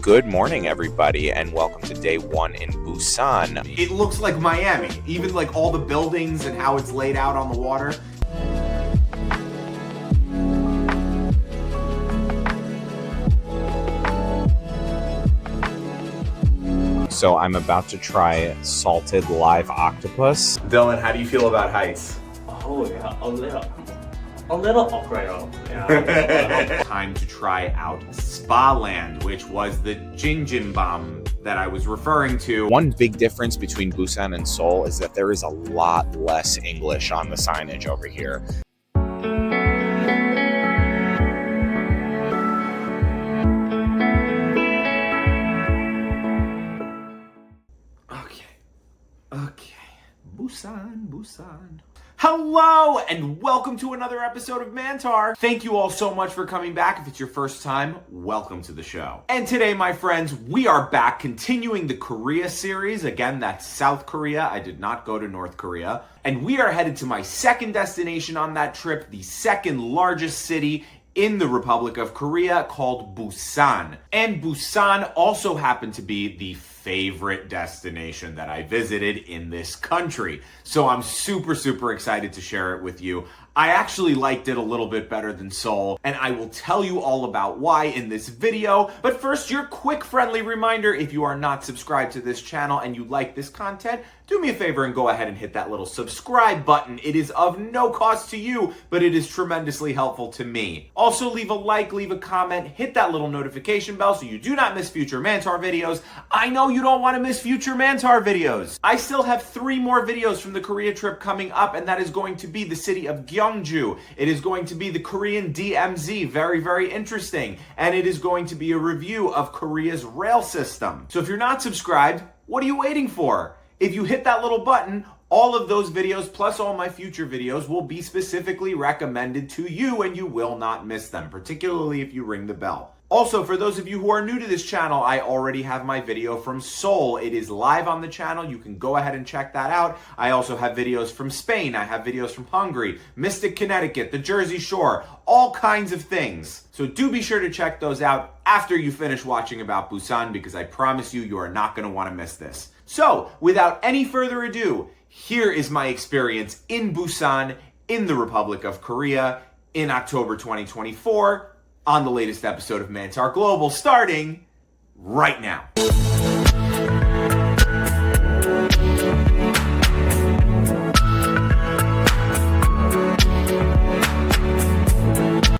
Good morning, everybody, and welcome to day one in Busan. It looks like Miami, even like all the buildings and how it's laid out on the water. So I'm about to try salted live octopus. Dylan, how do you feel about heights? Oh yeah, a little afraid. Yeah. Time to try out Spa Land, which was the Jinjimbam that I was referring to. One big difference between Busan and Seoul is that there is a lot less English on the signage over here. Okay. Busan. Hello, and welcome to another episode of Mantar. Thank you all so much for coming back. If it's your first time, welcome to the show. And today, my friends, we are back continuing the Korea series. Again, that's South Korea. I did not go to North Korea. And we are headed to my second destination on that trip, the second largest city in the Republic of Korea, called Busan. And Busan also happened to be the favorite destination that I visited in this country. So I'm super excited to share it with you. I actually liked it a little bit better than Seoul, and I will tell you all about why in this video. But first, your quick friendly reminder, if you are not subscribed to this channel and you like this content, do me a favor and go ahead and hit that little subscribe button. It is of no cost to you, but it is tremendously helpful to me. Also, leave a like, leave a comment, hit that little notification bell so you do not miss future Mantar videos. I know you don't want to miss future Mantar videos. I still have 3 more videos from the Korea trip coming up, and that is going to be the city of Gyeongju. It is going to be the Korean DMZ, very interesting. And it is going to be a review of Korea's rail system. So if you're not subscribed, what are you waiting for? If you hit that little button, all of those videos, plus all my future videos, will be specifically recommended to you and you will not miss them, particularly if you ring the bell. Also, for those of you who are new to this channel, I already have my video from Seoul. It is live on the channel. You can go ahead and check that out. I also have videos from Spain. I have videos from Hungary, Mystic, Connecticut, the Jersey Shore, all kinds of things. So do be sure to check those out after you finish watching about Busan, because I promise you, you are not going to want to miss this. So, without any further ado, here is my experience in Busan, in the Republic of Korea, in October 2024, on the latest episode of Mantar Global, starting right now.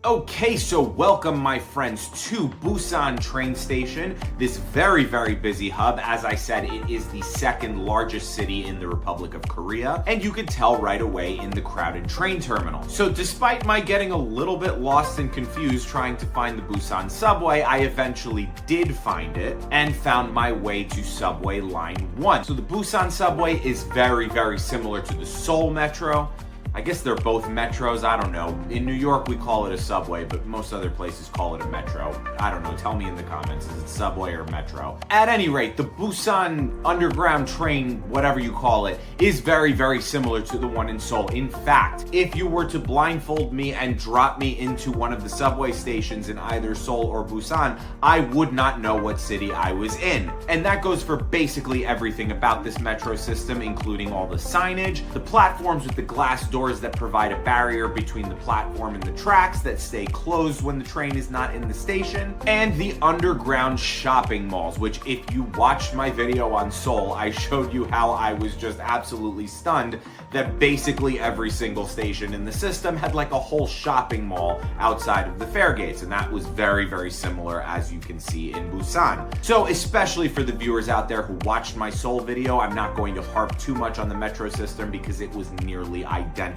Okay, so welcome my friends to Busan train station, this very busy hub. As I said, it is the second largest city in the Republic of Korea, and you could tell right away in the crowded train terminal. So despite my getting a little bit lost and confused trying to find the Busan subway, I eventually did find it and found my way to subway line 1. So the Busan subway is very similar to the Seoul Metro. I guess they're both metros, I don't know. In New York, we call it a subway, but most other places call it a metro. I don't know, tell me in the comments, is it subway or metro? At any rate, the Busan underground train, whatever you call it, is very similar to the one in Seoul. In fact, if you were to blindfold me and drop me into one of the subway stations in either Seoul or Busan, I would not know what city I was in. And that goes for basically everything about this metro system, including all the signage, the platforms with the glass doors that provide a barrier between the platform and the tracks that stay closed when the train is not in the station, and the underground shopping malls, which if you watched my video on Seoul, I showed you how I was just absolutely stunned that basically every single station in the system had like a whole shopping mall outside of the fare gates, and that was very similar, as you can see in Busan. So especially for the viewers out there who watched my Seoul video, I'm not going to harp too much on the metro system because it was nearly identical.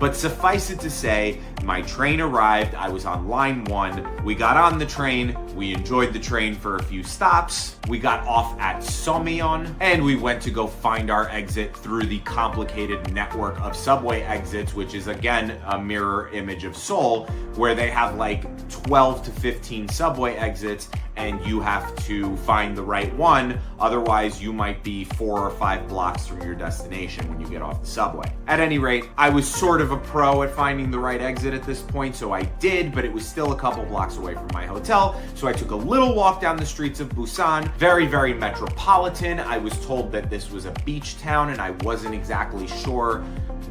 But suffice it to say, my train arrived, I was on line 1, we got on the train, we enjoyed the train for a few stops, we got off at Someyon, and we went to go find our exit through the complicated network of subway exits, which is again a mirror image of Seoul, where they have like 12 to 15 subway exits, and you have to find the right one. Otherwise, you might be 4 or 5 blocks from your destination when you get off the subway. At any rate, I was sort of a pro at finding the right exit at this point, so I did, but it was still a couple blocks away from my hotel. So I took a little walk down the streets of Busan, very, very metropolitan. I was told that this was a beach town, and I wasn't exactly sure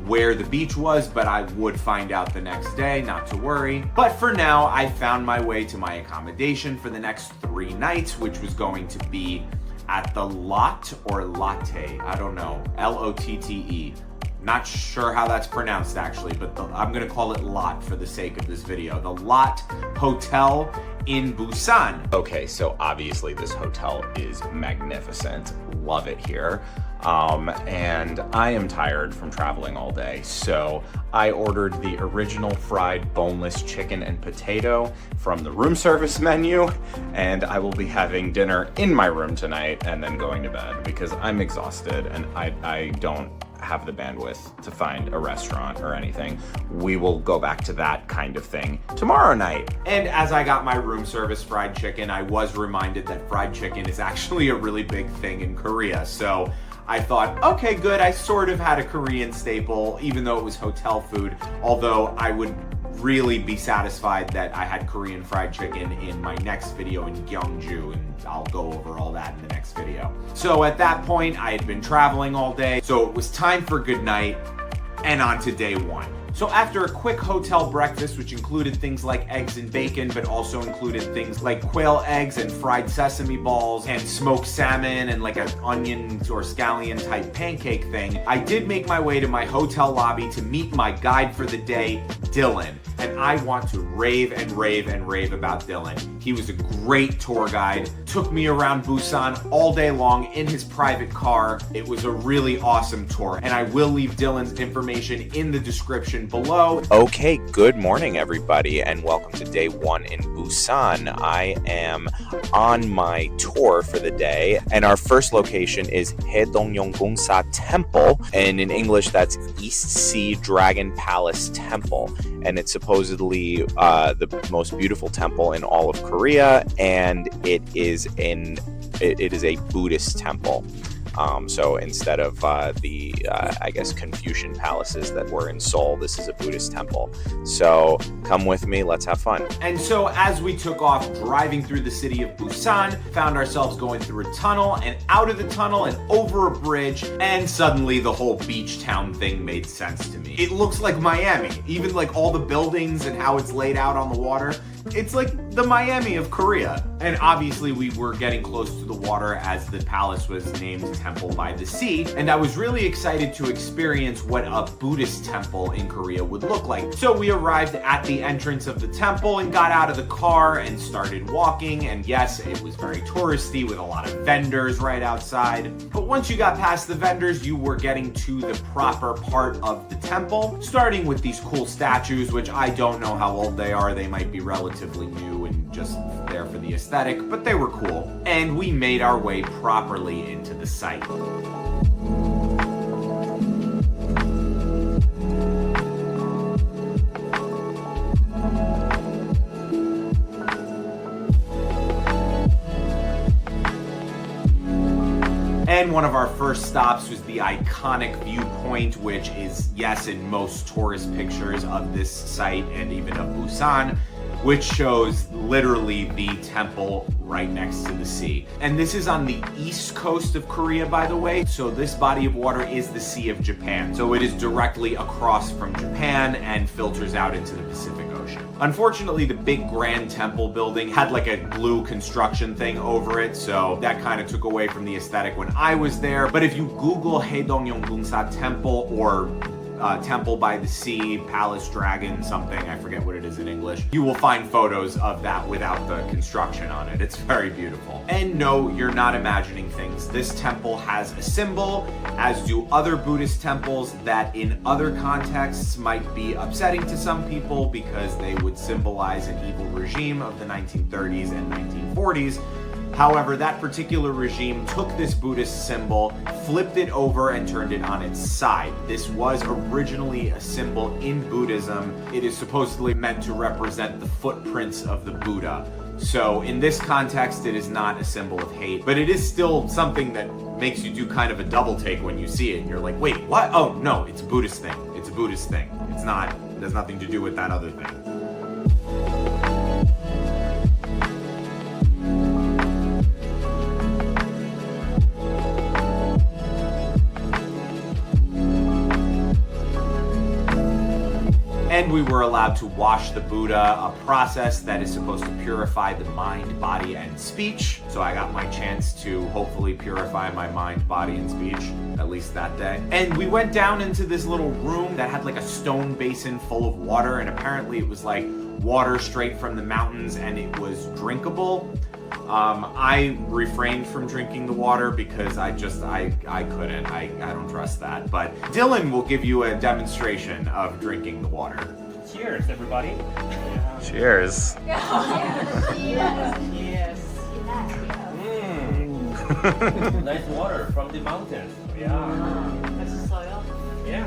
where the beach was, but I would find out the next day, not to worry. But for now, I found my way to my accommodation for the next 3 nights, which was going to be at the Lotte or Latte, I don't know, Lotte. Not sure how that's pronounced actually, but I'm gonna call it Lotte for the sake of this video. The Lotte Hotel in Busan. Okay, so obviously this hotel is magnificent. Love it here. And I am tired from traveling all day, so I ordered the original fried boneless chicken and potato from the room service menu, and I will be having dinner in my room tonight and then going to bed because I'm exhausted and I don't have the bandwidth to find a restaurant or anything. We will go back to that kind of thing tomorrow night. And as I got my room service fried chicken, I was reminded that fried chicken is actually a really big thing in Korea. So I thought, okay, good. I sort of had a Korean staple, even though it was hotel food, although I would really be satisfied that I had Korean fried chicken in my next video in Gyeongju, and I'll go over all that in the next video. So at that point, I had been traveling all day, so it was time for good night and on to day 1. So after a quick hotel breakfast, which included things like eggs and bacon, but also included things like quail eggs and fried sesame balls and smoked salmon and like an onion or scallion type pancake thing, I did make my way to my hotel lobby to meet my guide for the day, Dylan. And I want to rave and rave and rave about Dylan. He was a great tour guide, took me around Busan all day long in his private car. It was a really awesome tour, and I will leave Dylan's information in the description below. Okay, good morning everybody and welcome to day 1 in Busan. I am on my tour for the day, and our first location is Haedong Yonggungsa Temple, and in English that's East Sea Dragon Palace Temple, and it's supposedly the most beautiful temple in all of Korea, and it is a Buddhist temple. So instead of I guess Confucian palaces that were in Seoul, this is a Buddhist temple. So come with me, let's have fun. And so as we took off driving through the city of Busan, found ourselves going through a tunnel and out of the tunnel and over a bridge, and suddenly the whole beach town thing made sense to me. It looks like Miami, even like all the buildings and how it's laid out on the water. It's like the Miami of Korea. And obviously we were getting close to the water as the palace was named Temple by the Sea, and I was really excited to experience what a Buddhist temple in Korea would look like. So we arrived at the entrance of the temple and got out of the car and started walking, and yes, it was very touristy with a lot of vendors right outside. But once you got past the vendors, you were getting to the proper part of the temple, starting with these cool statues, which I don't know how old they are. They might be relatively new and just there for the aesthetic, but they were cool. And we made our way properly into the site. And one of our first stops was the iconic viewpoint, which is, yes, in most tourist pictures of this site and even of Busan, which shows literally the temple right next to the sea. And this is on the east coast of Korea, by the way. So this body of water is the Sea of Japan. So it is directly across from Japan and filters out into the Pacific Ocean. Unfortunately, the big grand temple building had like a blue construction thing over it, so that kind of took away from the aesthetic when I was there. But if you Google Haedong Yonggungsa Temple or Temple by the Sea, Palace Dragon, something, I forget what it is in English, you will find photos of that without the construction on it. It's very beautiful. And no, you're not imagining things. This temple has a symbol, as do other Buddhist temples, that in other contexts might be upsetting to some people because they would symbolize an evil regime of the 1930s and 1940s. However, that particular regime took this Buddhist symbol, flipped it over, and turned it on its side. This was originally a symbol in Buddhism. It is supposedly meant to represent the footprints of the Buddha. So in this context, it is not a symbol of hate, but it is still something that makes you do kind of a double take when you see it. And you're like, wait, what? Oh, no, it's a Buddhist thing. It's a Buddhist thing. It has nothing to do with that other thing. And we were allowed to wash the Buddha, a process that is supposed to purify the mind, body, and speech. So I got my chance to hopefully purify my mind, body, and speech, at least that day. And we went down into this little room that had like a stone basin full of water, and apparently it was like water straight from the mountains, and it was drinkable. I refrained from drinking the water because I couldn't. I don't trust that. But Dylan will give you a demonstration of drinking the water. Cheers, everybody. Yeah. Cheers. Yes. Nice water from the mountains. Yeah. 맛있어요? Yeah.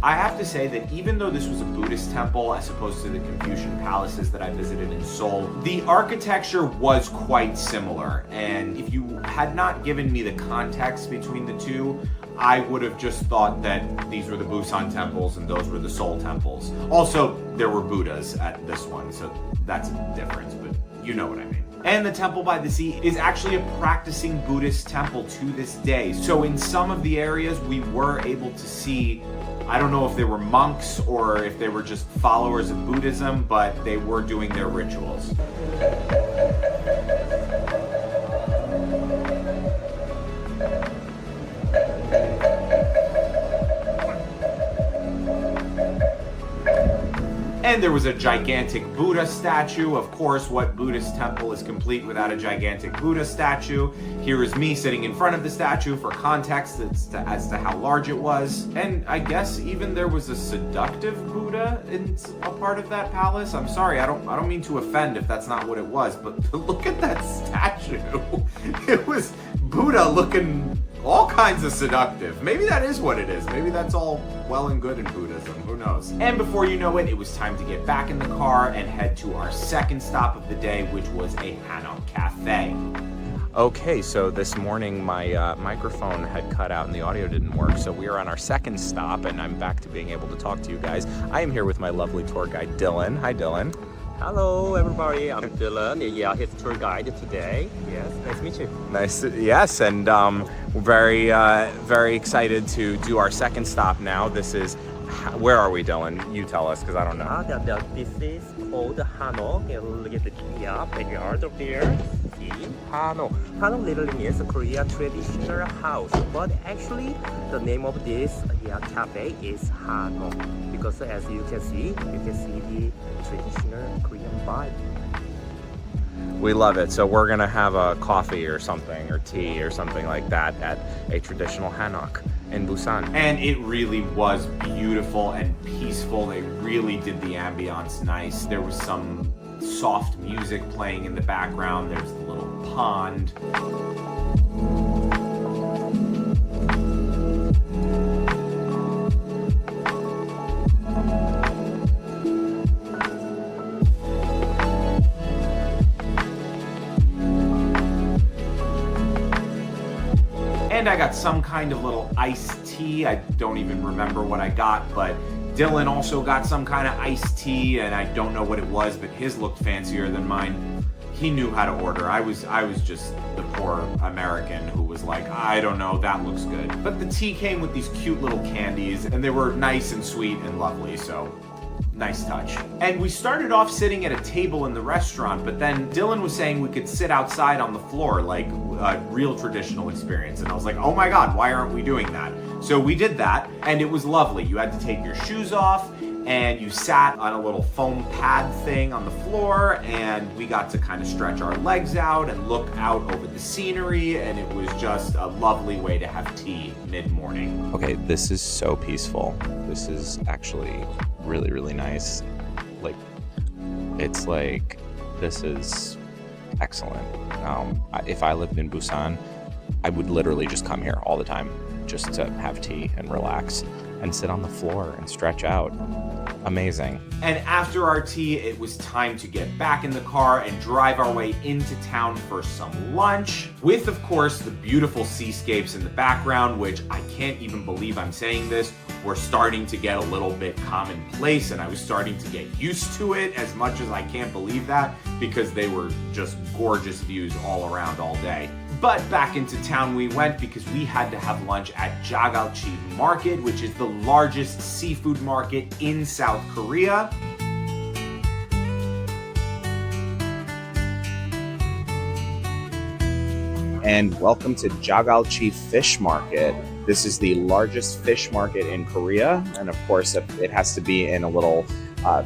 I have to say that even though this was a Buddhist temple as opposed to the Confucian palaces that I visited in Seoul, the architecture was quite similar. And if you had not given me the context between the two, I would have just thought that these were the Busan temples and those were the Seoul temples. Also, there were Buddhas at this one, so that's a difference, but you know what I mean. And the Temple by the Sea is actually a practicing Buddhist temple to this day. So in some of the areas, we were able to see, I don't know if they were monks or if they were just followers of Buddhism, but they were doing their rituals. And there was a gigantic Buddha statue. Of course, what Buddhist temple is complete without a gigantic Buddha statue? Here is me sitting in front of the statue for context as to how large it was. And I guess even there was a seductive Buddha in a part of that palace. I'm sorry, I don't mean to offend if that's not what it was, but look at that statue. It was Buddha looking all kinds of seductive. Maybe that is what it is. Maybe that's all well and good in Buddhism. Who knows? And before you know it, it was time to get back in the car and head to our second stop of the day, which was a Hanok Cafe. Okay, so this morning my microphone had cut out and the audio didn't work, so we are on our second stop and I'm back to being able to talk to you guys. I am here with my lovely tour guide, Dylan. Hi, Dylan. Hello, everybody. I'm Dylan. Yeah, his tour guide today. Yes, nice to meet you. Nice, yes, and we're very excited to do our second stop now. This is, where are we, Dylan? You tell us, because I don't know. This is called Hanok. Look at the backyard up there. See? Hanok. Hanok literally means Korea traditional house, but actually the name of this cafe is Hanok because as you can see the traditional Korean vibe. We love it. So we're gonna have a coffee or something, or tea or something like that at a traditional Hanok in Busan. And it really was beautiful and peaceful. They really did the ambiance nice. There was some soft music playing in the background. There's the little pond. And I got some kind of little iced tea. I don't even remember what I got, but Dylan also got some kind of iced tea, and I don't know what it was, but his looked fancier than mine. He knew how to order. I was just the poor American who was like, I don't know, that looks good. But the tea came with these cute little candies, and they were nice and sweet and lovely, so nice touch. And we started off sitting at a table in the restaurant, but then Dylan was saying we could sit outside on the floor like a real traditional experience. And I was like, oh my God, why aren't we doing that? So we did that, and it was lovely. You had to take your shoes off, and you sat on a little foam pad thing on the floor, and we got to kind of stretch our legs out and look out over the scenery, and it was just a lovely way to have tea mid-morning. Okay, this is so peaceful. This is actually really, really nice. Like, it's like, this is excellent. If I lived in Busan, I would literally just come here all the time. just to have tea and relax and sit on the floor and stretch out. Amazing. And after our tea, it was time to get back in the car and drive our way into town for some lunch, with, of course, the beautiful seascapes in the background, which I can't even believe I'm saying this, were starting to get a little bit commonplace, and I was starting to get used to it, as much as I can't believe that, because they were just gorgeous views all around all day. But back into town we went because we had to have lunch at Jagalchi Market, which is the largest seafood market in South Korea. And welcome to Jagalchi Fish Market. This is the largest fish market in Korea. And of course, it has to be in a little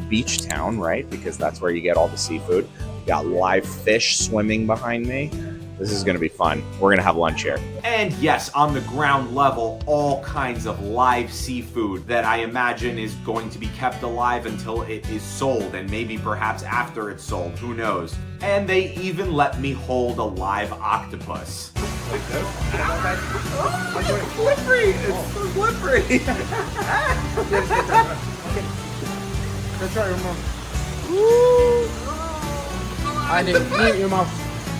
beach town, right? Because that's where you get all the seafood. We got live fish swimming behind me. This is gonna be fun. We're gonna have lunch here. And yes, on the ground level, all kinds of live seafood that I imagine is going to be kept alive until it is sold, and maybe perhaps after it's sold, who knows. And they even let me hold a live octopus. Like this? Oh, it's slippery! It's so slippery! That's right, your mom. I didn't eat your mouth.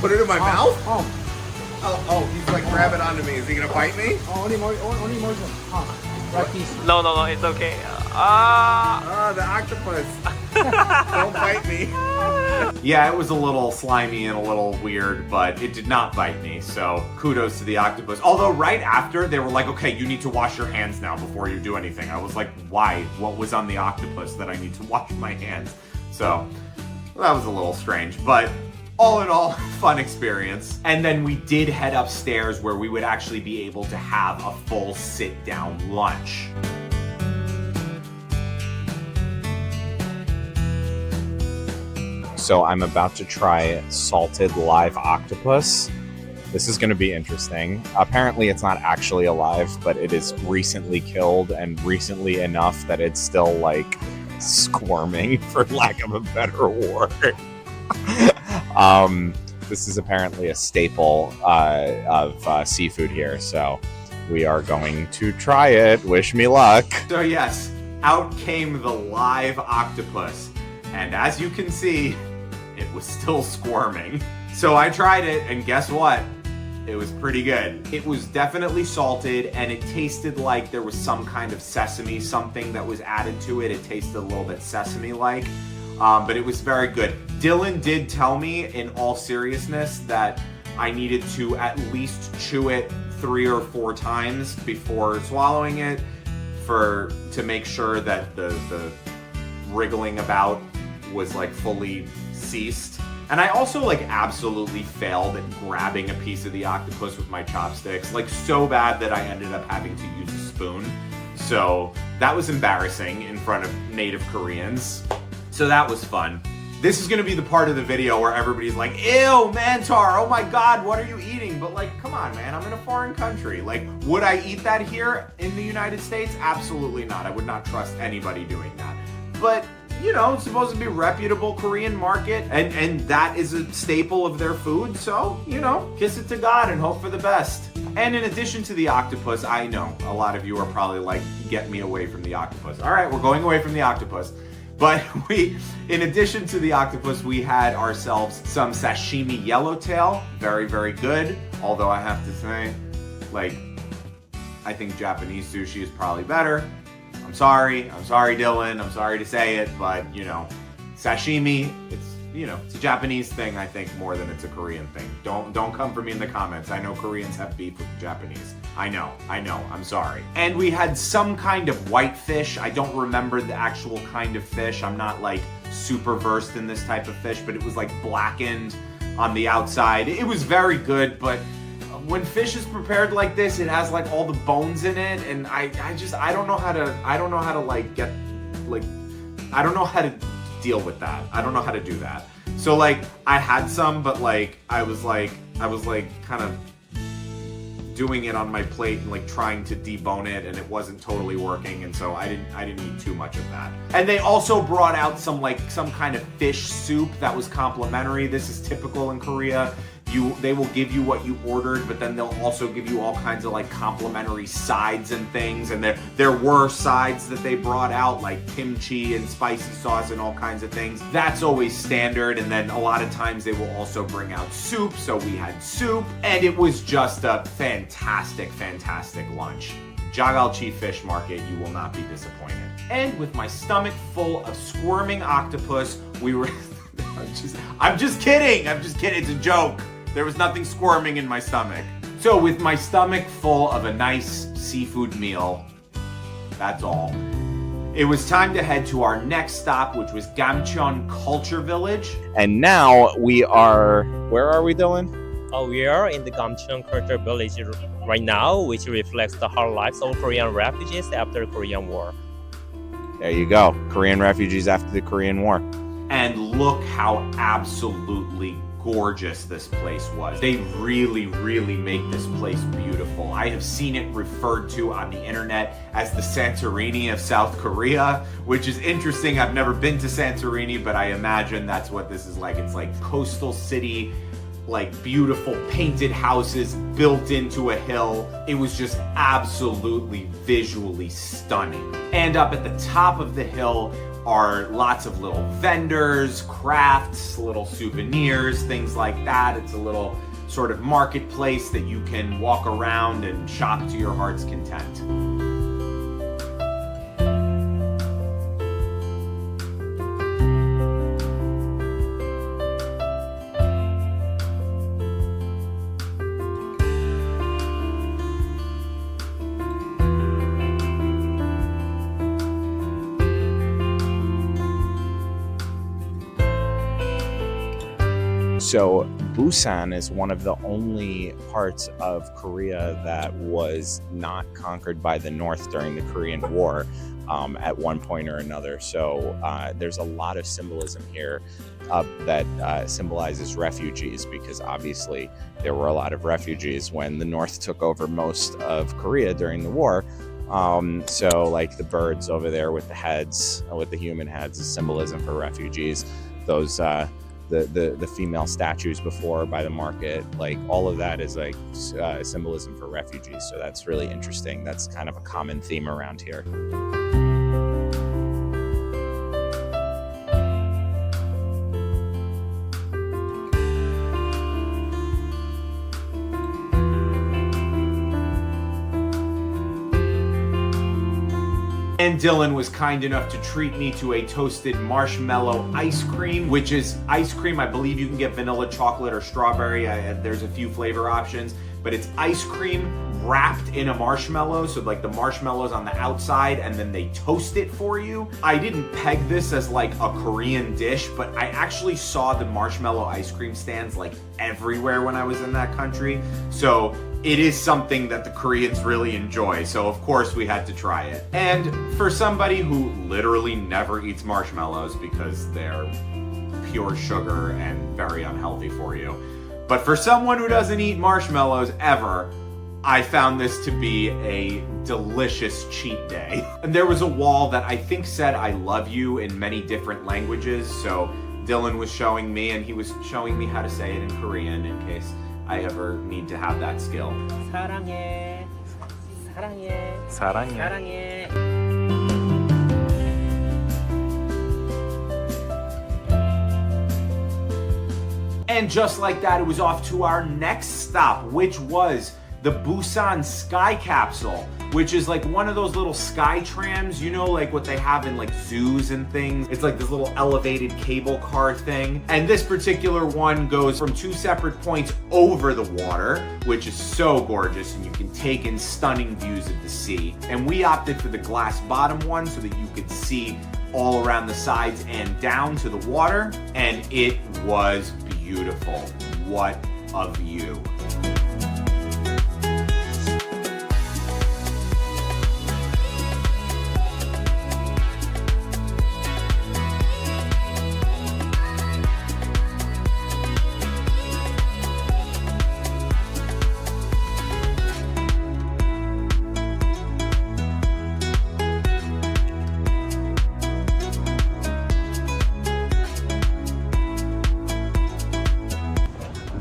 Put it in my mouth? Oh, he's like, grab it onto me. Is he gonna bite me? Only more. Right piece. No, it's okay. The octopus. Don't bite me. Yeah, it was a little slimy and a little weird, but it did not bite me, so kudos to the octopus. Although right after, they were like, okay, you need to wash your hands now before you do anything. I was like, why? What was on the octopus that I need to wash my hands? So, that was a little strange, but all in all, fun experience. And then we did head upstairs where we would actually be able to have a full sit-down lunch. So I'm about to try salted live octopus. This is going to be interesting. Apparently it's not actually alive, but it is recently killed, and recently enough that it's still like squirming, for lack of a better word. This is apparently a staple of seafood here, so we are going to try it. Wish me luck. So yes, out came the live octopus, and as you can see, it was still squirming. So I tried it, and guess what? It was pretty good. It was definitely salted, and it tasted like there was some kind of sesame, something that was added to it. It tasted a little bit sesame-like, but it was very good. Dylan did tell me, in all seriousness, that I needed to at least chew it 3 or 4 times before swallowing it to make sure that the wriggling about was like fully ceased. And I also like absolutely failed at grabbing a piece of the octopus with my chopsticks, like so bad that I ended up having to use a spoon. So that was embarrassing in front of native Koreans. So that was fun. This is gonna be the part of the video where everybody's like, ew, Mantar, oh my God, what are you eating? But like, come on, man, I'm in a foreign country. Like, would I eat that here in the United States? Absolutely not. I would not trust anybody doing that. But, you know, it's supposed to be a reputable Korean market, and that is a staple of their food, so, you know, kiss it to God and hope for the best. And in addition to the octopus, I know a lot of you are probably like, get me away from the octopus. All right, we're going away from the octopus. But in addition to the octopus, we had ourselves some sashimi yellowtail. Very, very good. Although I have to say, like, I think Japanese sushi is probably better. I'm sorry, Dylan. I'm sorry to say it, but, you know, sashimi, it's a Japanese thing, I think, more than it's a Korean thing. Don't come for me in the comments. I know Koreans have beef with the Japanese. I know, I'm sorry. And we had some kind of white fish. I don't remember the actual kind of fish. I'm not like super versed in this type of fish, but it was like blackened on the outside. It was very good, but when fish is prepared like this, it has like all the bones in it, and I don't know how to deal with that. I don't know how to do that. So like, I had some, but like, I was like kind of doing it on my plate and like trying to debone it, and it wasn't totally working, and so I didn't eat too much of that. And they also brought out some kind of fish soup that was complimentary. This is typical in Korea. they will give you what you ordered, but then they'll also give you all kinds of like complimentary sides and things. And there were sides that they brought out, like kimchi and spicy sauce and all kinds of things. That's always standard. And then a lot of times they will also bring out soup. So we had soup, and it was just a fantastic, fantastic lunch. Jagalchi Fish Market, you will not be disappointed. And with my stomach full of squirming octopus, we were... I'm just kidding. It's a joke. There was nothing squirming in my stomach. So with my stomach full of a nice seafood meal, that's all. It was time to head to our next stop, which was Gamcheon Culture Village. And now we are, where are we, Dylan? We are in the Gamcheon Culture Village right now, which reflects the hard lives of Korean refugees after the Korean War. There you go. Korean refugees after the Korean War. And look how absolutely gorgeous this place was. They really, really make this place beautiful. I have seen it referred to on the internet as the Santorini of South Korea, which is interesting. I've never been to Santorini, but I imagine that's what this is like. It's like coastal city, like beautiful painted houses built into a hill. It was just absolutely visually stunning. And up at the top of the hill are lots of little vendors, crafts, little souvenirs, things like that. It's a little sort of marketplace that you can walk around and shop to your heart's content. So Busan is one of the only parts of Korea that was not conquered by the North during the Korean War at one point or another. So there's a lot of symbolism here that symbolizes refugees, because obviously there were a lot of refugees when the North took over most of Korea during the war. So like the birds over there with the heads, with the human heads, is symbolism for refugees. Those the female statues before by the market, like all of that is like symbolism for refugees. So that's really interesting. That's kind of a common theme around here. And Dylan was kind enough to treat me to a toasted marshmallow ice cream, which is ice cream. I believe you can get vanilla, chocolate, or strawberry. There's a few flavor options, but it's ice cream wrapped in a marshmallow. So like the marshmallow's on the outside and then they toast it for you. I didn't peg this as like a Korean dish, but I actually saw the marshmallow ice cream stands like everywhere when I was in that country. So it is something that the Koreans really enjoy, so of course we had to try it. And for somebody who literally never eats marshmallows because they're pure sugar and very unhealthy for you, but for someone who doesn't eat marshmallows ever, I found this to be a delicious cheat day. And there was a wall that I think said "I love you" in many different languages, so Dylan was showing me, and he was showing me how to say it in Korean in case I ever need to have that skill. 사랑해, 사랑해, 사랑해. 사랑해. And just like that, it was off to our next stop, which was the Busan Sky Capsule, which is like one of those little sky trams, you know, like what they have in like zoos and things. It's like this little elevated cable car thing. And this particular one goes from two separate points over the water, which is so gorgeous, and you can take in stunning views of the sea. And we opted for the glass bottom one so that you could see all around the sides and down to the water. And it was beautiful. What a view.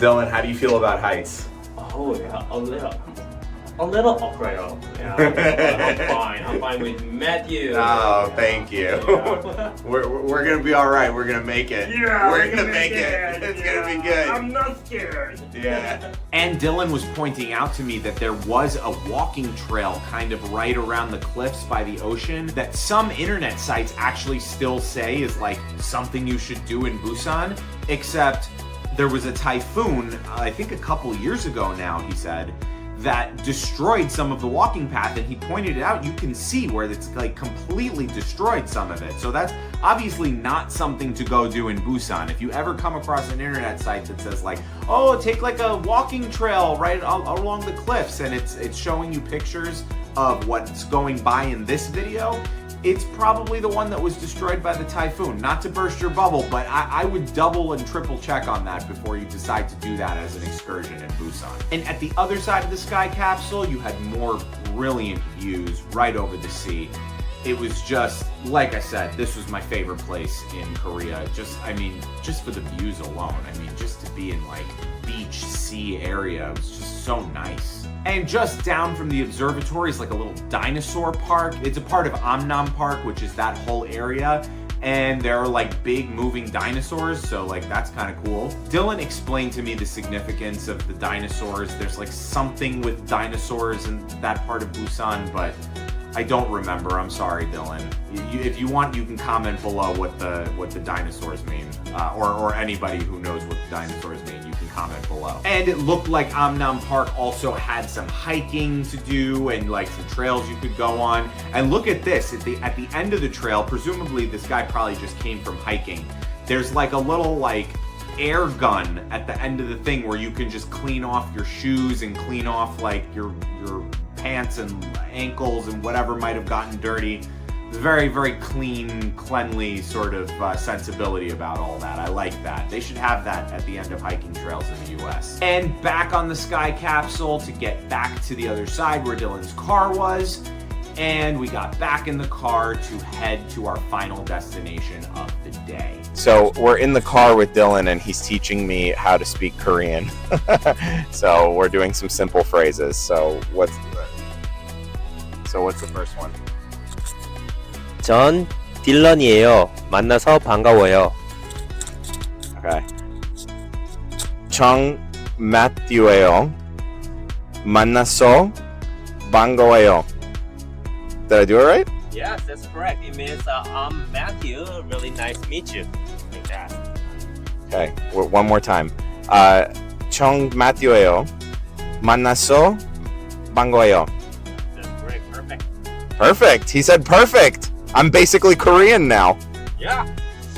Dylan, how do you feel about heights? Oh yeah, a little afraid of. Yeah, I'm fine with Matthew. Oh, thank you. Yeah. we're gonna be all right. We're gonna make it. Yeah, we're gonna make it. It's gonna be good. I'm not scared. Yeah. And Dylan was pointing out to me that there was a walking trail kind of right around the cliffs by the ocean that some internet sites actually still say is like something you should do in Busan, except there was a typhoon, I think a couple years ago now, he said, that destroyed some of the walking path, and he pointed it out. You can see where it's like completely destroyed some of it. So that's obviously not something to go do in Busan. If you ever come across an internet site that says like, oh, take like a walking trail right along the cliffs, and it's showing you pictures of what's going by in this video, it's probably the one that was destroyed by the typhoon. Not to burst your bubble, but I would double and triple check on that before you decide to do that as an excursion in Busan. And at the other side of the Sky Capsule, you had more brilliant views right over the sea. It was just, like I said, this was my favorite place in Korea. Just for the views alone. I mean, just to be in like beach, sea area, it was just so nice. And just down from the observatory is like a little dinosaur park. It's a part of Amnam Park, which is that whole area. And there are like big moving dinosaurs, so like that's kind of cool. Dylan explained to me the significance of the dinosaurs. There's like something with dinosaurs in that part of Busan, but I don't remember. I'm sorry, Dylan. If you want, you can comment below what the dinosaurs mean, or anybody who knows what the dinosaurs mean. You can comment below. And it looked like Amnam Park also had some hiking to do and like some trails you could go on. And look at this at the end of the trail. Presumably, this guy probably just came from hiking. There's like a little like air gun at the end of the thing where you can just clean off your shoes and clean off like your pants and ankles and whatever might have gotten dirty. Very, very clean, cleanly sort of sensibility about all that. I like that. They should have that at the end of hiking trails in the US. And back on the Sky Capsule to get back to the other side where Dylan's car was. And we got back in the car to head to our final destination of the day. So we're in the car with Dylan and he's teaching me how to speak Korean. So we're doing some simple phrases. So what's the first one? 전 딜런이에요. 만나서 반가워요. Okay. 정 마티오예요. 만나서 반가워요. Did I do it right? Yes, that's correct. It means I'm Matthew. Really nice to meet you. Like that. Okay. One more time. 정 마티오예요. 만나서 반가워요. That's great. Perfect. Perfect. He said perfect. I'm basically Korean now. Yeah.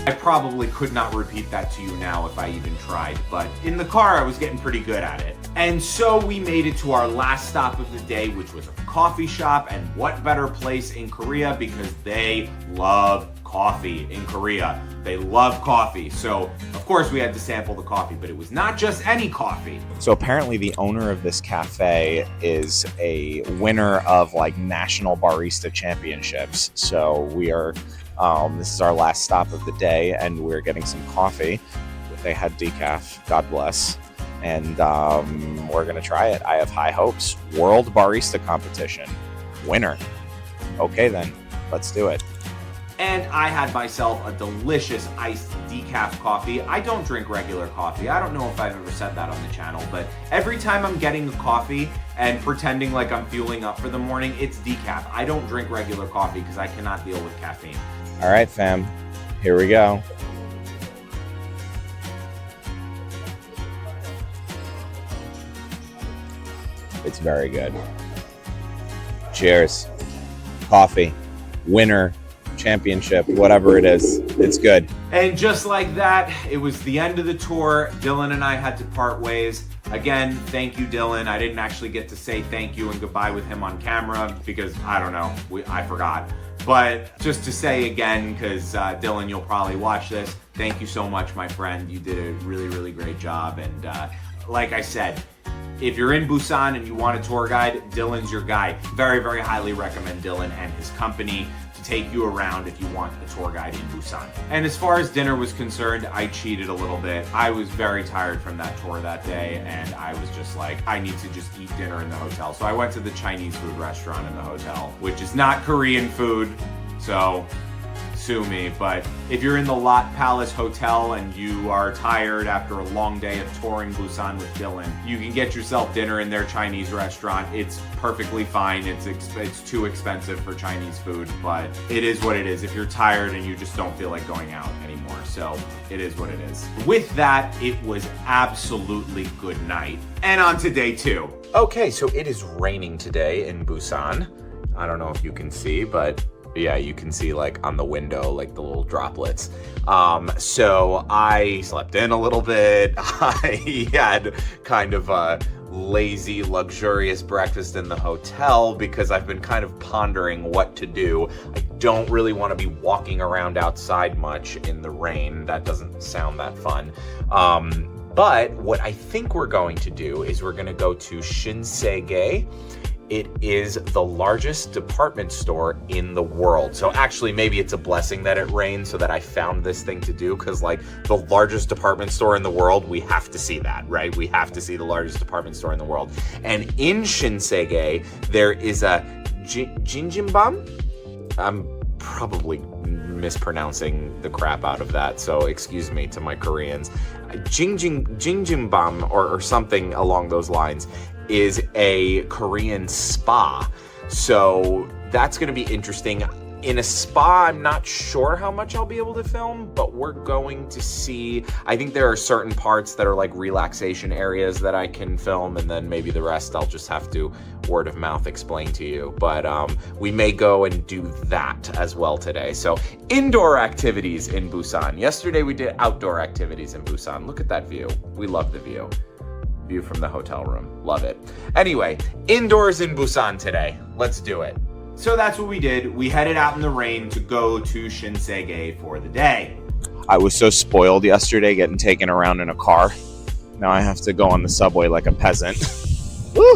I probably could not repeat that to you now if I even tried, but in the car I was getting pretty good at it. And so we made it to our last stop of the day, which was a coffee shop, and what better place in Korea because they love coffee in Korea. They love coffee. So, of course, we had to sample the coffee, but it was not just any coffee. So apparently the owner of this cafe is a winner of like national barista championships. So we are, this is our last stop of the day and we're getting some coffee. They had decaf, God bless. And we're gonna try it. I have high hopes. World Barista Competition. Winner. Okay then, let's do it. And I had myself a delicious iced decaf coffee. I don't drink regular coffee. I don't know if I've ever said that on the channel, but every time I'm getting a coffee and pretending like I'm fueling up for the morning, it's decaf. I don't drink regular coffee because I cannot deal with caffeine. All right, fam. Here we go. It's very good. Cheers. Coffee. Winner. Championship, whatever it is. It's good. And just like that, it was the end of the tour. Dylan and I had to part ways. Again, thank you, Dylan. I didn't actually get to say thank you and goodbye with him on camera because, I don't know, I forgot. But just to say again, because Dylan, you'll probably watch this, thank you so much, my friend. You did a really, really great job. And like I said, if you're in Busan and you want a tour guide, Dylan's your guy. Very, very highly recommend Dylan and his company to take you around if you want a tour guide in Busan. And as far as dinner was concerned, I cheated a little bit. I was very tired from that tour that day, and I was just like, I need to just eat dinner in the hotel. So I went to the Chinese food restaurant in the hotel, which is not Korean food, so sue me. But if you're in the Lotte Palace Hotel and you are tired after a long day of touring Busan with Dylan, you can get yourself dinner in their Chinese restaurant. It's perfectly fine. It's too expensive for Chinese food, but it is what it is if you're tired and you just don't feel like going out anymore. So it is what it is. With that, it was absolutely good night. And on to day 2. Okay, so it is raining today in Busan. I don't know if you can see, but yeah, you can see like on the window, like the little droplets. So I slept in a little bit. I had kind of a lazy, luxurious breakfast in the hotel because I've been kind of pondering what to do. I don't really want to be walking around outside much in the rain. That doesn't sound that fun. But what I think we're going to do is we're going to go to Shinsegae. It is the largest department store in the world. So actually, maybe it's a blessing that it rained so that I found this thing to do, because like the largest department store in the world, we have to see that, right? We have to see the largest department store in the world. And in Shinsegae, there is a Jinjimbam. I'm probably mispronouncing the crap out of that, so excuse me to my Koreans. Jinjimbam or something along those lines is a Korean spa. So that's going to be interesting. In a spa, I'm not sure how much I'll be able to film, but we're going to see. I think there are certain parts that are like relaxation areas that I can film, and then maybe the rest I'll just have to word of mouth explain to you. But we may go and do that as well today. So indoor activities in Busan. Yesterday we did outdoor activities in Busan. Look at that view. We love the view. View from the hotel room. Love it. Anyway, indoors in Busan today. Let's do it. So that's what we did. We headed out in the rain to go to Shinsegae for the day. I was so spoiled yesterday getting taken around in a car. Now I have to go on the subway like a peasant. Woo!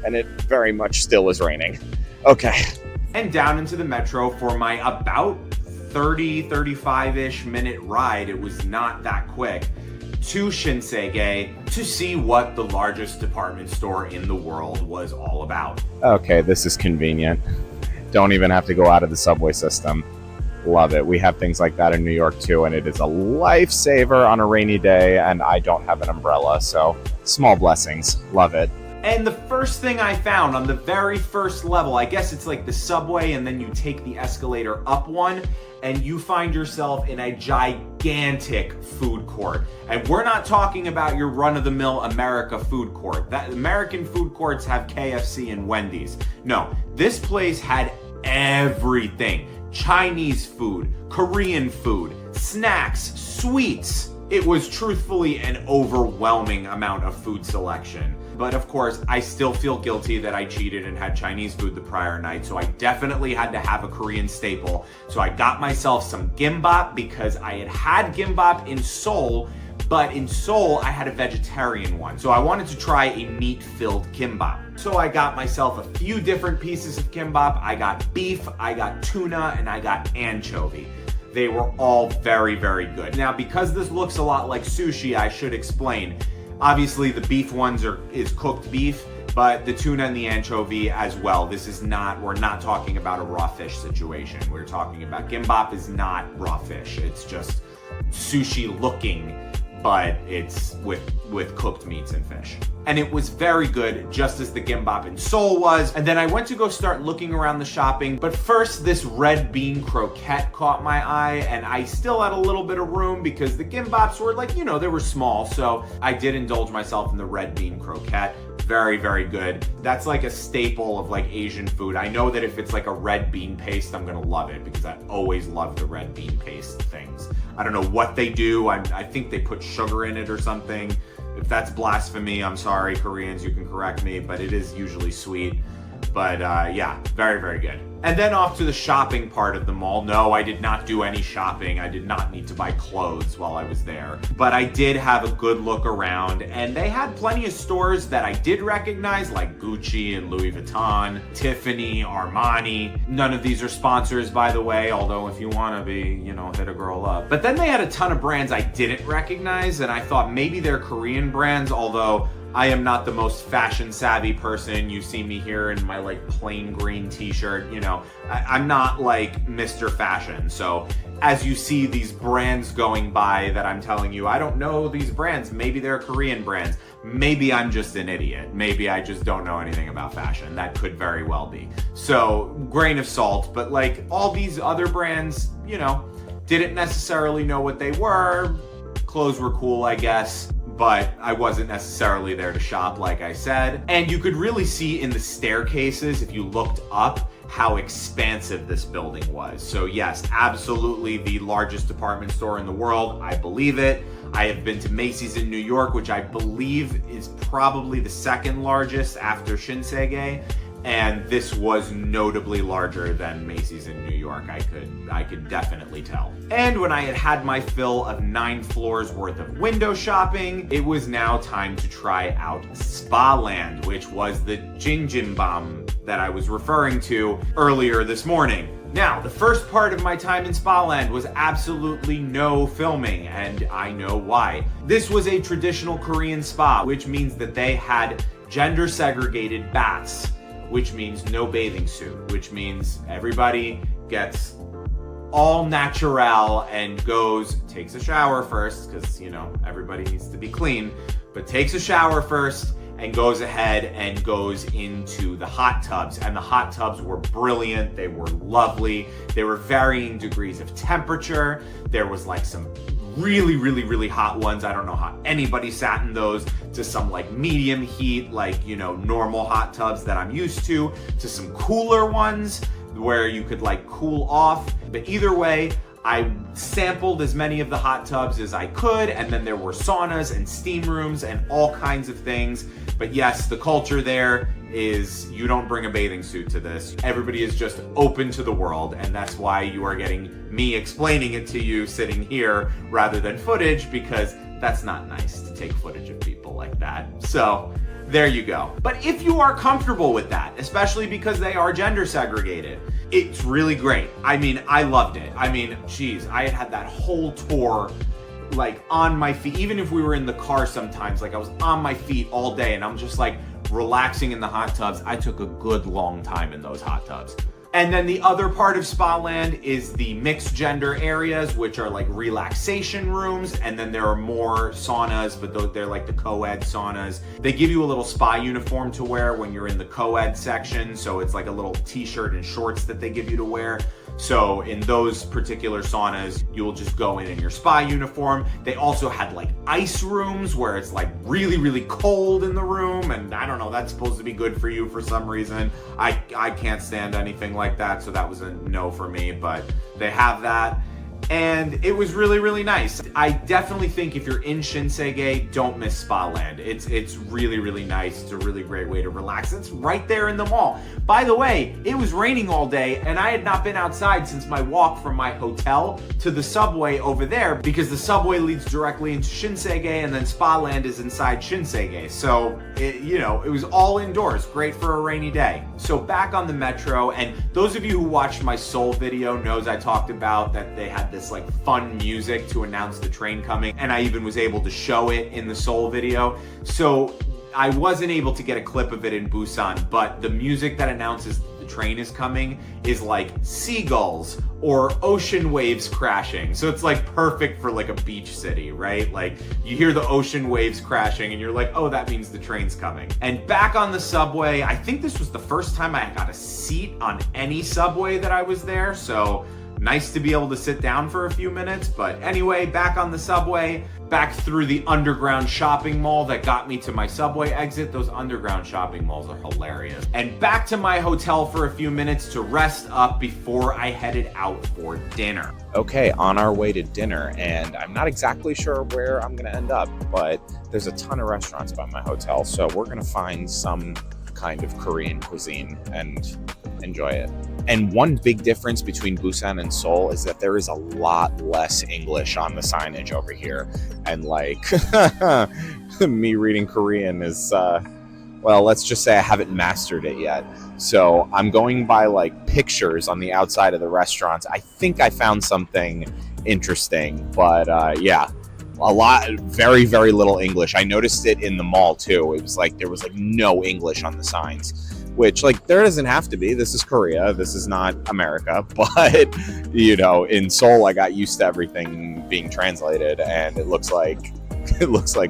And it very much still is raining. Okay. And down into the metro for my about 35-ish minute ride. It was not that quick. To Shinsegae to see what the largest department store in the world was all about. Okay, this is convenient. Don't even have to go out of the subway system. Love it. We have things like that in New York too, and it is a lifesaver on a rainy day, and I don't have an umbrella, so small blessings. Love it. And the first thing I found on the very first level, I guess it's like the subway, and then you take the escalator up one, and you find yourself in a gigantic food court. And we're not talking about your run-of-the-mill America food court. That American food courts have KFC and Wendy's. No, this place had everything. Chinese food, Korean food, snacks, sweets. It was truthfully an overwhelming amount of food selection. But of course, I still feel guilty that I cheated and had Chinese food the prior night, so I definitely had to have a Korean staple. So I got myself some gimbap because I had gimbap in Seoul, but in Seoul I had a vegetarian one. So I wanted to try a meat-filled kimbap. So I got myself a few different pieces of kimbap. I got beef, I got tuna, and I got anchovy. They were all very, very good. Now, because this looks a lot like sushi, I should explain. Obviously, the beef ones is cooked beef, but the tuna and the anchovy as well. We're not talking about a raw fish situation. We're talking about gimbap is not raw fish. It's just sushi looking, but it's with cooked meats and fish. And it was very good, just as the gimbap in Seoul was. And then I went to go start looking around the shopping, but first this red bean croquette caught my eye, and I still had a little bit of room because the gimbaps were like, they were small. So I did indulge myself in the red bean croquette. Very, very good. That's like a staple of like Asian food. I know that if it's like a red bean paste, I'm gonna love it because I always love the red bean paste things. I don't know what they do. I think they put sugar in it or something. If that's blasphemy, I'm sorry, Koreans, you can correct me, but it is usually sweet. But yeah, very, very good. And then off to the shopping part of the mall. No, I did not do any shopping. I did not need to buy clothes while I was there. But I did have a good look around, and they had plenty of stores that I did recognize, like Gucci and Louis Vuitton, Tiffany, Armani. None of these are sponsors, by the way, although if you want to be, hit a girl up. But then they had a ton of brands I didn't recognize, and I thought maybe they're Korean brands, although I am not the most fashion savvy person. You see me here in my plain green t-shirt, I'm not like Mr. Fashion. So as you see these brands going by that I'm telling you, I don't know these brands. Maybe they're Korean brands. Maybe I'm just an idiot. Maybe I just don't know anything about fashion. That could very well be. So grain of salt, but all these other brands, didn't necessarily know what they were. Clothes were cool, I guess, but I wasn't necessarily there to shop, like I said. And you could really see in the staircases, if you looked up, how expansive this building was. So yes, absolutely the largest department store in the world. I believe it. I have been to Macy's in New York, which I believe is probably the second largest after Shinsegae. And this was notably larger than Macy's in New York. I could definitely tell. And when I had had my fill of 9 floors worth of window shopping, it was now time to try out Spa Land, which was the Jinjimbam that I was referring to earlier this morning. Now, the first part of my time in Spa Land was absolutely no filming, and I know why. This was a traditional Korean spa, which means that they had gender segregated baths, which means no bathing suit, which means everybody gets all natural and takes a shower first, because, everybody needs to be clean, but takes a shower first and goes ahead and goes into the hot tubs. And the hot tubs were brilliant. They were lovely. They were varying degrees of temperature. There was some really, really, really hot ones. I don't know how anybody sat in those, to some medium heat, normal hot tubs that I'm used to some cooler ones where you could cool off. But either way, I sampled as many of the hot tubs as I could, and then there were saunas and steam rooms and all kinds of things. But yes, the culture there is you don't bring a bathing suit to this. Everybody is just open to the world, and that's why you are getting me explaining it to you sitting here rather than footage, because that's not nice to take footage of people like that. So there you go. But if you are comfortable with that, especially because they are gender segregated, it's really great. I loved it. Geez, I had that whole tour on my feet. Even if we were in the car sometimes, I was on my feet all day, and I'm just relaxing in the hot tubs. I took a good long time in those hot tubs. And then the other part of Spa Land is the mixed gender areas, which are relaxation rooms. And then there are more saunas, but they're the co-ed saunas. They give you a little spa uniform to wear when you're in the co-ed section. So it's a little t-shirt and shorts that they give you to wear. So in those particular saunas, you'll just go in your spa uniform. They also had ice rooms where it's really, really cold in the room. And I don't know, that's supposed to be good for you for some reason. I can't stand anything like that. So that was a no for me, but they have that. And it was really, really nice. I definitely think if you're in Shinsegae, don't miss Spa Land. It's really, really nice. It's a really great way to relax. It's right there in the mall. By the way, it was raining all day, and I had not been outside since my walk from my hotel to the subway over there, because the subway leads directly into Shinsegae, and then Spa Land is inside Shinsegae. So, it was all indoors. Great for a rainy day. So back on the metro, and those of you who watched my Seoul video knows I talked about that they had this fun music to announce the train coming, and I even was able to show it in the Seoul video. So I wasn't able to get a clip of it in Busan, but the music that announces the train is coming is seagulls or ocean waves crashing. So it's perfect for a beach city, right? You hear the ocean waves crashing and you're oh, that means the train's coming. And back on the subway, I think this was the first time I got a seat on any subway that I was there. So nice to be able to sit down for a few minutes. But anyway, back on the subway, back through the underground shopping mall that got me to my subway exit. Those underground shopping malls are hilarious. And back to my hotel for a few minutes to rest up before I headed out for dinner. Okay, on our way to dinner, and I'm not exactly sure where I'm gonna end up, but there's a ton of restaurants by my hotel, so we're gonna find some kind of Korean cuisine and enjoy it. And one big difference between Busan and Seoul is that there is a lot less English on the signage over here. And like, me reading Korean is, well, let's just say I haven't mastered it yet. So I'm going by like pictures on the outside of the restaurants. I think I found something interesting, but yeah, very, very little English. I noticed it in the mall too. It was like, there was like no English on the signs. Which, like, there doesn't have to be. This is Korea. This is not America. But, you know, in Seoul, I got used to everything being translated, and it looks like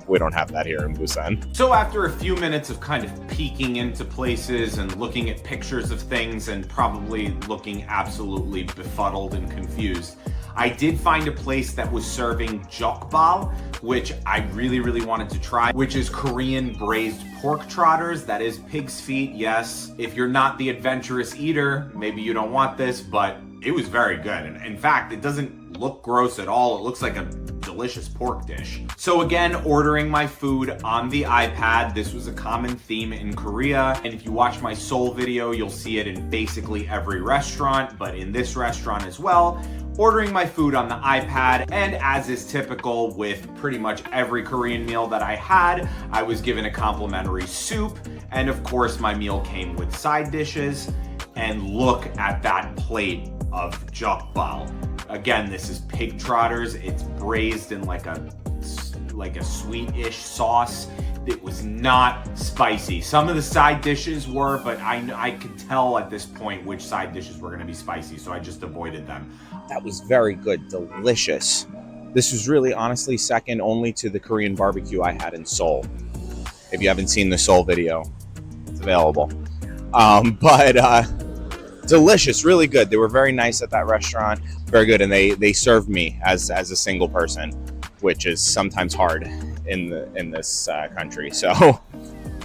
we don't have that here in Busan. So after a few minutes of kind of peeking into places and looking at pictures of things and probably looking absolutely befuddled and confused, I did find a place that was serving Jokbal, which I really, really wanted to try, which is Korean braised pork trotters. That is pig's feet, yes. If you're not the adventurous eater, maybe you don't want this, but it was very good. And in fact, it doesn't look gross at all. It looks like a delicious pork dish. So again, ordering my food on the iPad. This was a common theme in Korea. And if you watch my Seoul video, you'll see it in basically every restaurant, but in this restaurant as well. Ordering my food on the iPad, and as is typical with pretty much every Korean meal that I had, I was given a complimentary soup, and of course my meal came with side dishes. And look at that plate of Jokbal. Again, this is pig trotters. It's braised in like a sweet-ish sauce. It was not spicy. Some of the side dishes were, but I could tell at this point which side dishes were gonna be spicy, so I just avoided them. That was very good, delicious. This was really honestly second only to the Korean barbecue I had in Seoul. If you haven't seen the Seoul video, it's available. But delicious, really good. They were very nice at that restaurant, very good, and they served me as a single person, which is sometimes hard in this country. So,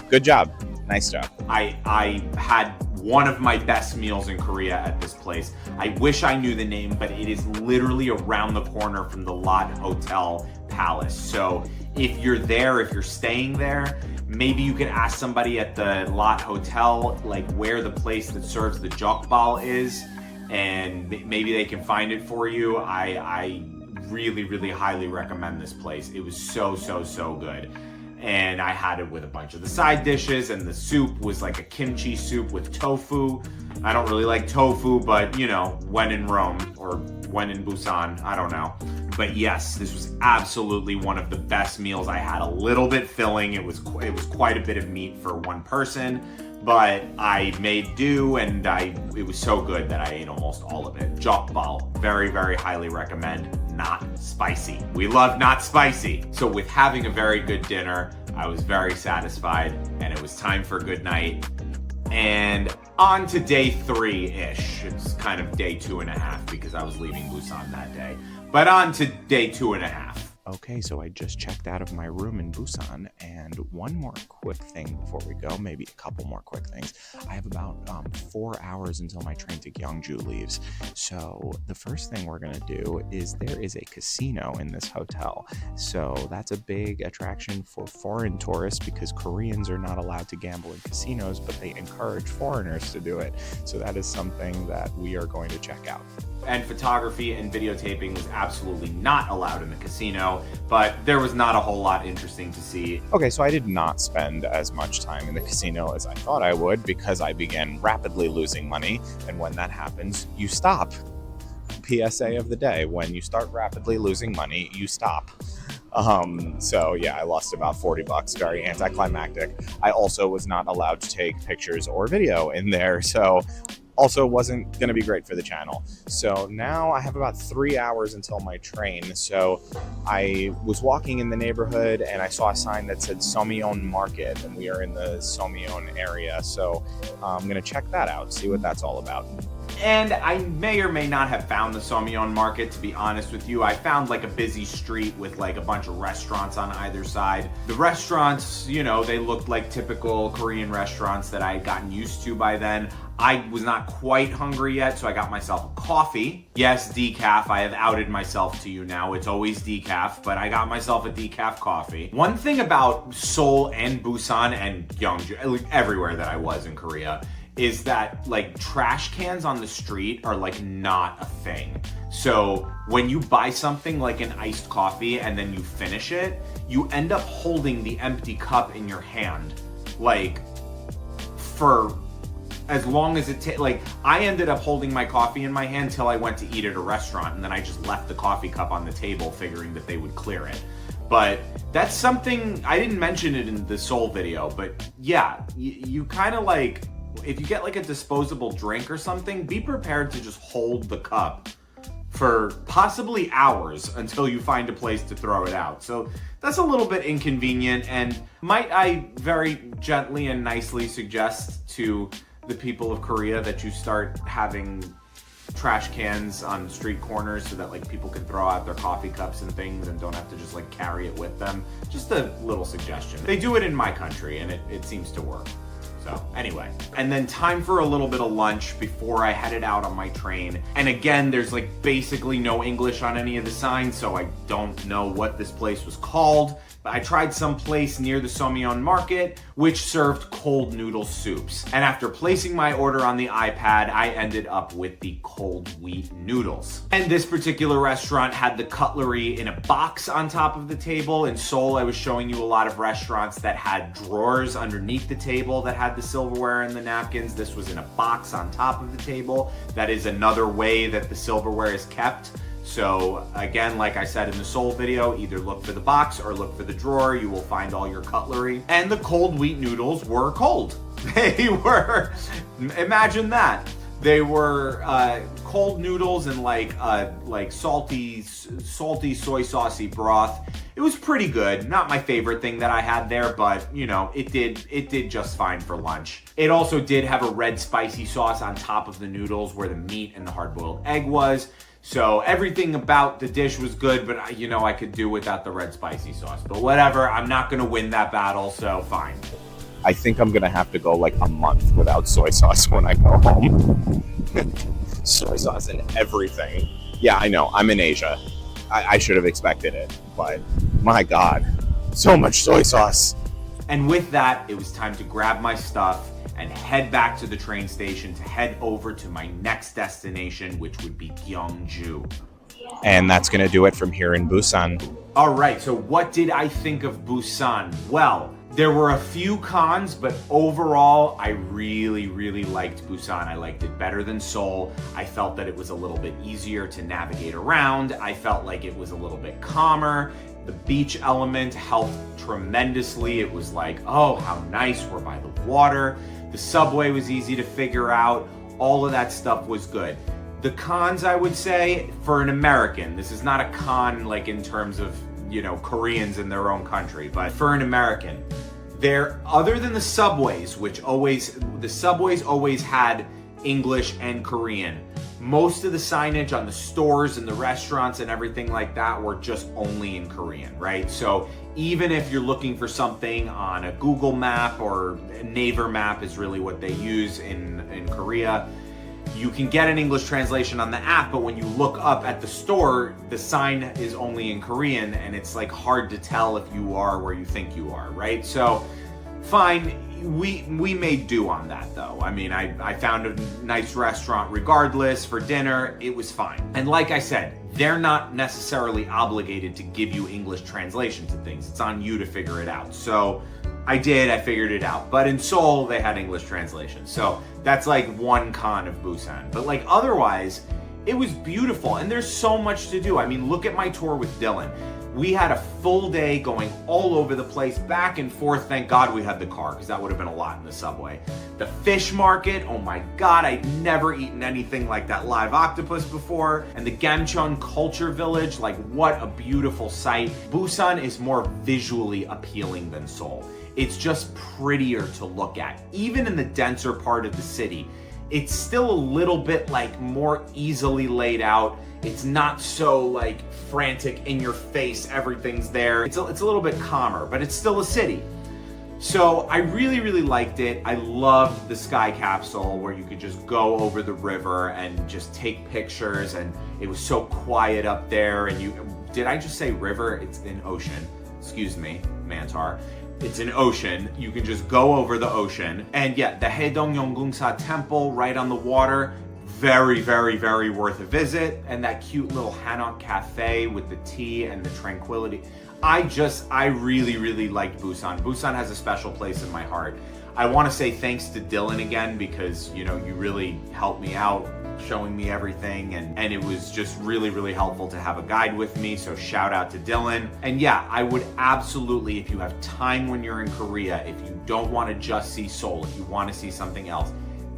good job, nice job. I had one of my best meals in Korea at this place. I wish I knew the name, but it is literally around the corner from the Lotte Hotel Palace. So if you're there, if you're staying there, maybe you can ask somebody at the Lotte Hotel, like where the place that serves the Jokbal is, and maybe they can find it for you. I really, really highly recommend this place. It was so, so, so good. And I had it with a bunch of the side dishes, and the soup was like a kimchi soup with tofu. I don't really like tofu, but you know, when in Rome or when in Busan, I don't know. But yes, this was absolutely one of the best meals I had. A little bit filling. It was quite a bit of meat for one person, but I made do, and it was so good that I ate almost all of it. Jokbal, very, very highly recommend. Not spicy. We love not spicy. So with having a very good dinner, I was very satisfied, and it was time for good night. And on to day 3-ish. It's kind of day 2.5 because I was leaving Busan that day. But on to day 2.5. Okay, so I just checked out of my room in Busan, and one more quick thing before we go, maybe a couple more quick things. I have about 4 hours until my train to Gyeongju leaves. So the first thing we're gonna do is there is a casino in this hotel. So that's a big attraction for foreign tourists because Koreans are not allowed to gamble in casinos, but they encourage foreigners to do it. So that is something that we are going to check out. And photography and videotaping was absolutely not allowed in the casino, but there was not a whole lot interesting to see. Okay, so I did not spend as much time in the casino as I thought I would because I began rapidly losing money, and when that happens, you stop. PSA of the day, when you start rapidly losing money, you stop. So yeah, I lost about $40, very anticlimactic. I also was not allowed to take pictures or video in there, so also wasn't going to be great for the channel. So now I have about 3 hours until my train. So I was walking in the neighborhood and I saw a sign that said Someyon Market, and we are in the Someyon area. So I'm going to check that out, see what that's all about. And I may or may not have found the Someyon Market, to be honest with you. I found like a busy street with like a bunch of restaurants on either side. The restaurants, you know, they looked like typical Korean restaurants that I had gotten used to by then. I was not quite hungry yet, so I got myself a coffee. Yes, decaf. I have outed myself to you now. It's always decaf, but I got myself a decaf coffee. One thing about Seoul and Busan and Gyeongju, everywhere that I was in Korea, is that like trash cans on the street are like not a thing. So when you buy something like an iced coffee and then you finish it, you end up holding the empty cup in your hand, like for as long as it takes. Like I ended up holding my coffee in my hand till I went to eat at a restaurant, and then I just left the coffee cup on the table figuring that they would clear it. But that's something, I didn't mention it in the Seoul video, but yeah, you kind of like, if you get like a disposable drink or something, be prepared to just hold the cup for possibly hours until you find a place to throw it out. So that's a little bit inconvenient, and might I very gently and nicely suggest to the people of Korea that you start having trash cans on street corners so that like people can throw out their coffee cups and things and don't have to just like carry it with them. Just a little suggestion. They do it in my country and it seems to work. So anyway, and then time for a little bit of lunch before I headed out on my train. And again, there's like basically no English on any of the signs, so I don't know what this place was called. But I tried some place near the Someyon Market, which served cold noodle soups. And after placing my order on the iPad, I ended up with the cold wheat noodles. And this particular restaurant had the cutlery in a box on top of the table. In Seoul, I was showing you a lot of restaurants that had drawers underneath the table that had the silverware and the napkins. This was in a box on top of the table. That is another way that the silverware is kept. So again, like I said in the Seoul video, either look for the box or look for the drawer. You will find all your cutlery. And the cold wheat noodles were cold. They were, imagine that. They were cold noodles and like salty soy saucy broth. It was pretty good. Not my favorite thing that I had there, but you know, it did just fine for lunch. It also did have a red spicy sauce on top of the noodles where the meat and the hard-boiled egg was. So everything about the dish was good, but you know, I could do without the red spicy sauce. But whatever, I'm not gonna win that battle, so fine. I think I'm gonna have to go like a month without soy sauce when I go home. Soy sauce and everything. Yeah, I know, I'm in Asia. I should have expected it, but my God, so much soy sauce. And with that, it was time to grab my stuff and head back to the train station to head over to my next destination, which would be Gyeongju. And that's going to do it from here in Busan. All right, so what did I think of Busan? Well, there were a few cons, but overall, I really, really liked Busan. I liked it better than Seoul. I felt that it was a little bit easier to navigate around. I felt like it was a little bit calmer. The beach element helped tremendously. It was like, oh, how nice, we're by the water. The subway was easy to figure out. All of that stuff was good. The cons, I would say, for an American, this is not a con like in terms of, you know, Koreans in their own country, but for an American, other than the subways, the subways always had English and Korean. Most of the signage on the stores and the restaurants and everything like that were just only in Korean, right? So even if you're looking for something on a Google map, or Naver map is really what they use in Korea, you can get an English translation on the app, but when you look up at the store, the sign is only in Korean, and it's like hard to tell if you are where you think you are, right? So fine, we made do on that though. I mean, I found a nice restaurant regardless for dinner. It was fine. And like I said, they're not necessarily obligated to give you English translations of things. It's on you to figure it out. So I figured it out. But in Seoul, they had English translations. So that's like one con of Busan. But like otherwise, it was beautiful and there's so much to do. I mean, look at my tour with Dylan. We had a full day going all over the place, back and forth. Thank God we had the car, because that would have been a lot in the subway. The fish market, oh my God, I'd never eaten anything like that live octopus before. And the Gamcheon culture village, like what a beautiful sight. Busan is more visually appealing than Seoul. It's just prettier to look at. Even in the denser part of the city, it's still a little bit like more easily laid out. It's not so like frantic in your face, everything's there. It's a little bit calmer, but it's still a city. So I really, really liked it. I loved the Sky Capsule where you could just go over the river and just take pictures, and it was so quiet up there. And did I just say river? It's an ocean. Excuse me, Mantar. It's an ocean. You can just go over the ocean. And yeah, the Haedong Yonggungsa temple right on the water. Very, very, very worth a visit. And that cute little Hanok Cafe with the tea and the tranquility. I really, really liked Busan. Busan has a special place in my heart. I want to say thanks to Dylan again because, you really helped me out showing me everything and it was just really, really helpful to have a guide with me. So shout out to Dylan. And yeah, I would absolutely, if you have time when you're in Korea, if you don't want to just see Seoul, if you want to see something else,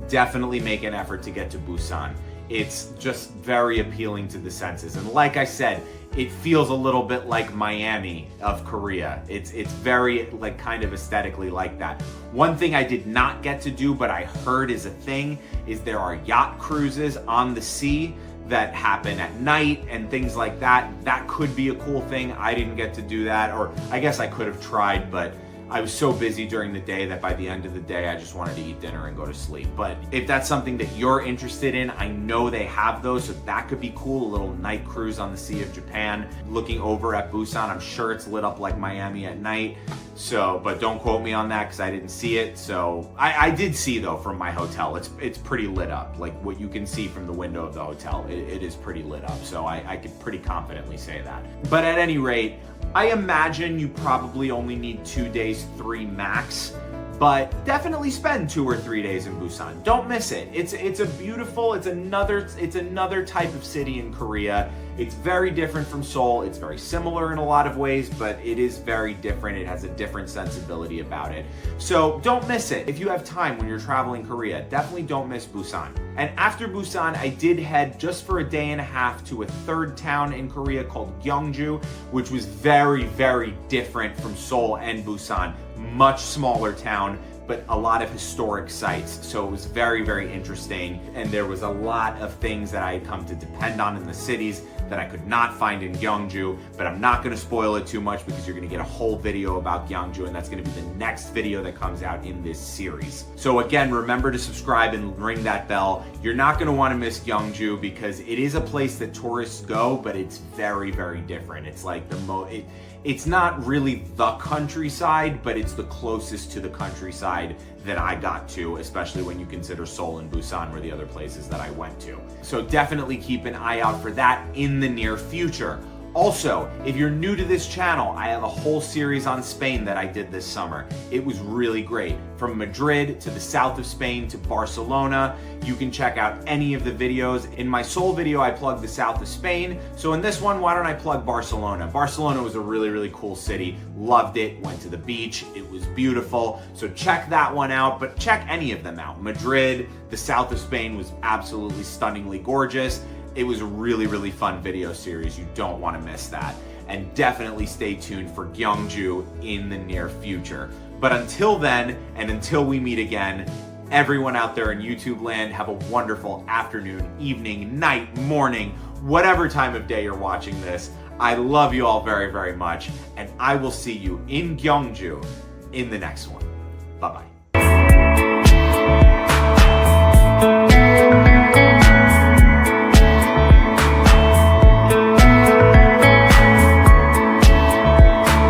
definitely make an effort to get to Busan. It's just very appealing to the senses. And like I said, it feels a little bit like Miami of Korea. It's very like kind of aesthetically like that. One thing I did not get to do, but I heard is a thing, is there are yacht cruises on the sea that happen at night and things like that. That could be a cool thing. I didn't get to do that, or I guess I could have tried, but I was so busy during the day that by the end of the day, I just wanted to eat dinner and go to sleep. But if that's something that you're interested in, I know they have those, so that could be cool. A little night cruise on the Sea of Japan, looking over at Busan. I'm sure it's lit up like Miami at night. So, but don't quote me on that because I didn't see it. So I did see though from my hotel, it's pretty lit up. Like what you can see from the window of the hotel, it is pretty lit up. So I could pretty confidently say that. But at any rate, I imagine you probably only need 2 days, 3 max, but definitely spend 2 or 3 days in Busan. Don't miss it. It's a beautiful, it's another type of city in Korea. It's very different from Seoul. It's very similar in a lot of ways, but it is very different. It has a different sensibility about it. So don't miss it. If you have time when you're traveling Korea, definitely don't miss Busan. And after Busan, I did head just for a day and a half to a third town in Korea called Gyeongju, which was very, very different from Seoul and Busan. Much smaller town, but a lot of historic sites. So it was very, very interesting. And there was a lot of things that I had come to depend on in the cities that I could not find in Gyeongju, but I'm not gonna spoil it too much because you're gonna get a whole video about Gyeongju, and that's gonna be the next video that comes out in this series. So again, remember to subscribe and ring that bell. You're not gonna wanna miss Gyeongju because it is a place that tourists go, but it's very, very different. It's like it's not really the countryside, but it's the closest to the countryside that I got to, especially when you consider Seoul and Busan were the other places that I went to. So definitely keep an eye out for that in the near future. Also, if you're new to this channel, I have a whole series on Spain that I did this summer. It was really great. From Madrid to the south of Spain to Barcelona. You can check out any of the videos. In my Seoul video, I plugged the south of Spain. So in this one, why don't I plug Barcelona? Barcelona was a really, really cool city. Loved it, went to the beach. It was beautiful. So check that one out, but check any of them out. Madrid, the south of Spain was absolutely stunningly gorgeous. It was a really, really fun video series. You don't want to miss that. And definitely stay tuned for Gyeongju in the near future. But until then, and until we meet again, everyone out there in YouTube land, have a wonderful afternoon, evening, night, morning, whatever time of day you're watching this. I love you all very, very much. And I will see you in Gyeongju in the next one. Bye-bye.